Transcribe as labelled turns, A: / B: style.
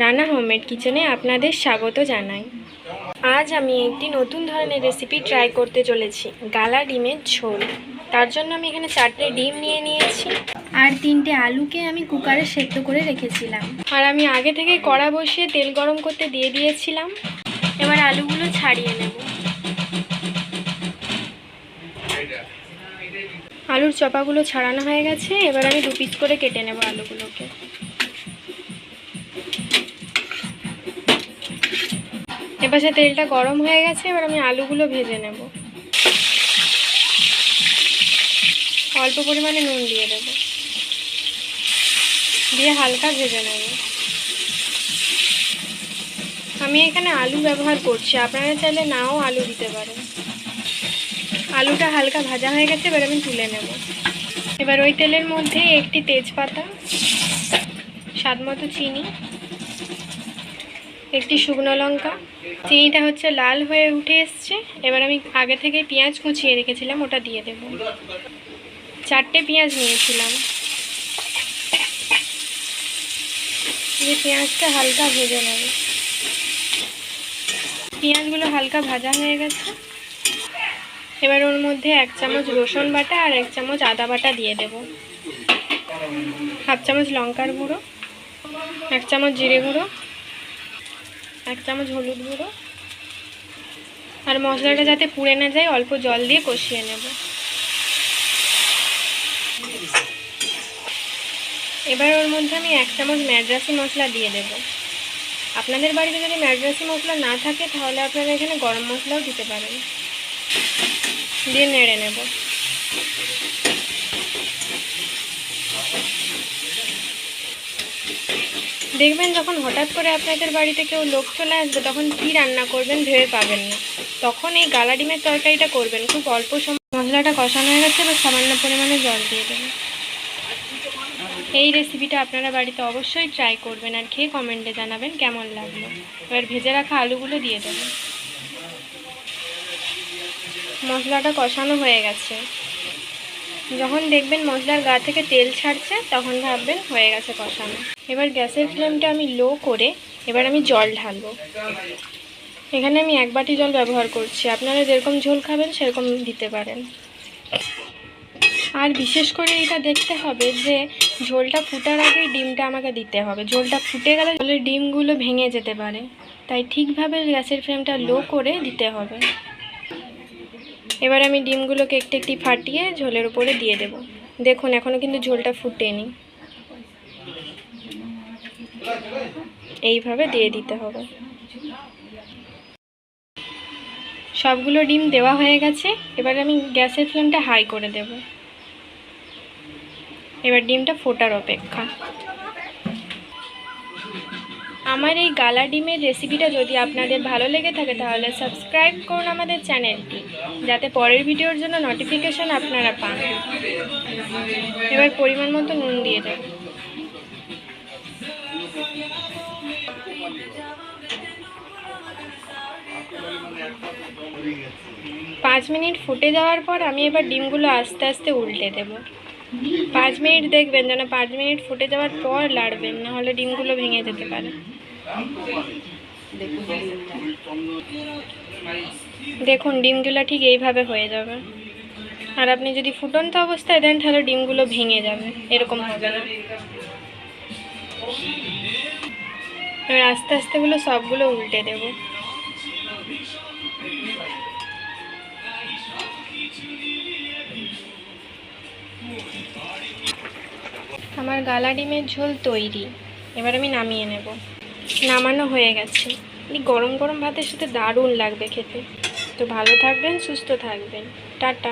A: Rana homemade কিচেনে আপনাদের স্বাগত জানাই। আজ আমি একটি নতুন ধরনের রেসিপি ট্রাই করতে চলেছি, গালা ডিমের ঝোল। তার জন্য আমি এখানে 4টে ডিম নিয়ে নিয়েছি আর 3টে আলুকে আমি কুকারে সেদ্ধ করে রেখেছিলাম। আর আমি আগে থেকে কড়া বসিয়ে তেল গরম করতে দিয়ে দিয়েছিলাম। এবার আলুগুলো ছাড়িয়ে নেব। আলুর চপাগুলো ছাড়ানো হয়ে গেছে। এবার আমি 2 পিস করে কেটে নেব আলুগুলোকে। এপাশে তেলটা গরম হয়ে গেছে। এবার আমি আলুগুলো ভেজে নেব। অল্প পরিমাণে নুন দিয়ে দেব, দিয়ে হালকা ভেজে নেব। আমি এখানে আলু ব্যবহার করছি, আপনারা চাইলে নাও আলু দিতে পারেন। আলুটা হালকা ভাজা হয়ে গেছে। এবার আমি তুলে নেব। এবার ওই তেলের মধ্যে একটি তেজপাতা, স্বাদমতো চিনি, একটি শুকনো লঙ্কা। চিনিটা হচ্ছে লাল হয়ে উঠে এসছে। এবার আমি আগে থেকে পেঁয়াজ কুচিয়ে রেখেছিলাম, ওটা দিয়ে দেব। 4টে পেঁয়াজ নিয়েছিলাম। দিয়ে পেঁয়াজটা হালকা ভেজে নেব। পেঁয়াজগুলো হালকা ভাজা হয়ে গেছে। এবার ওর মধ্যে 1 চামচ রসুন বাটা আর 1 চামচ আদা বাটা দিয়ে দেব। 1/2 চামচ লঙ্কার গুঁড়ো, 1 চামচ জিরে গুঁড়ো, 1 চামচ হলুদ গুঁড়ো। আর মশলাটা যাতে পুড়ে না যায় অল্প জল দিয়ে কষিয়ে নেব। এবার ওর মধ্যে আমি 1 চামচ ম্যাড্রাসি মশলা দিয়ে দেব। আপনাদের বাড়িতে যদি ম্যাড্রাসি মশলা না থাকে তাহলে আপনারা এখানে গরম মশলাও দিতে পারেন। দিয়ে নেড়ে নেব। দেখবেন যখন হঠাৎ করে আপনাদের বাড়িতে কেউ লোক চলে আসবে তখন কী রান্না করবেন ভেবে পাবেন না, তখন এই গালা ডিমের তরকারিটা করবেন। খুব অল্প সময় মশলাটা কষানো হয়ে গেছে। এবার সামান্য পরিমাণে জল দিয়ে দেবেন। এই রেসিপিটা আপনারা বাড়িতে অবশ্যই ট্রাই করবেন আর খেয়ে কমেন্টে জানাবেন কেমন লাগলো। এবার ভেজে রাখা আলুগুলো দিয়ে দেবেন। মশলাটা কষানো হয়ে গেছে। যখন দেখবেন মশলার গা থেকে তেল ছাড়ছে তখন ভাববেন হয়ে গেছে কষানো। এবার গ্যাসের ফ্লেমটা আমি লো করে এবার আমি জল ঢালবো। এখানে আমি 1 বাটি জল ব্যবহার করছি। আপনারা যেরকম ঝোল খাবেন সেরকম দিতে পারেন। আর বিশেষ করে এটা দেখতে হবে যে ঝোলটা ফুটার আগে ডিমটা আমাকে দিতে হবে। ঝোলটা ফুটে গেলে ঝোলের ডিমগুলো ভেঙে যেতে পারে, তাই ঠিকভাবে গ্যাসের ফ্লেমটা লো করে দিতে হবে। এবার আমি ডিমগুলোকে একটু একটু ফাটিয়ে ঝোলের উপরে দিয়ে দেব। দেখুন এখনও কিন্তু ঝোলটা ফুটেনি। এইভাবে দিয়ে দিতে হবে। সবগুলো ডিম দেওয়া হয়ে গেছে। এবার আমি গ্যাসের ফ্লেমটা হাই করে দেব। এবার ডিমটা ফোটার অপেক্ষা। আমার এই গালা ডিমের রেসিপিটা যদি আপনাদের ভালো লেগে থাকে তাহলে সাবস্ক্রাইব করুন আমাদের চ্যানেলটি, যাতে পরের ভিডিওর জন্য নোটিফিকেশন আপনারা পান। এবার পরিমাণ মতো নুন দিয়ে দেব। পাঁচ মিনিট ফুটে যাওয়ার পর আমি এবার ডিমগুলো আস্তে আস্তে উল্টে দেব। 5 মিনিট দেখবেন যেন 5 মিনিট ফুটে যাওয়ার পর লাড়বেন, নাহলে ডিমগুলো ভেঙে যেতে পারে। দেখুন ডিমগুলো ঠিক এইভাবে হয়ে যাবে। আর আপনি যদি ফুটন্ত অবস্থায় দেন তাহলে ডিমগুলো ভেঙে যাবে, এরকম হবে না। এবার আস্তে আস্তে সবগুলো উল্টে দেব। আমার গালা ডিমের ঝোল তৈরি। এবার আমি নামিয়ে নেব। নামানো হয়ে গেছে। এই গরম গরম ভাতের সাথে দারুণ লাগবে খেতে। তো ভালো থাকবেন, সুস্থ থাকবেন। টাটা।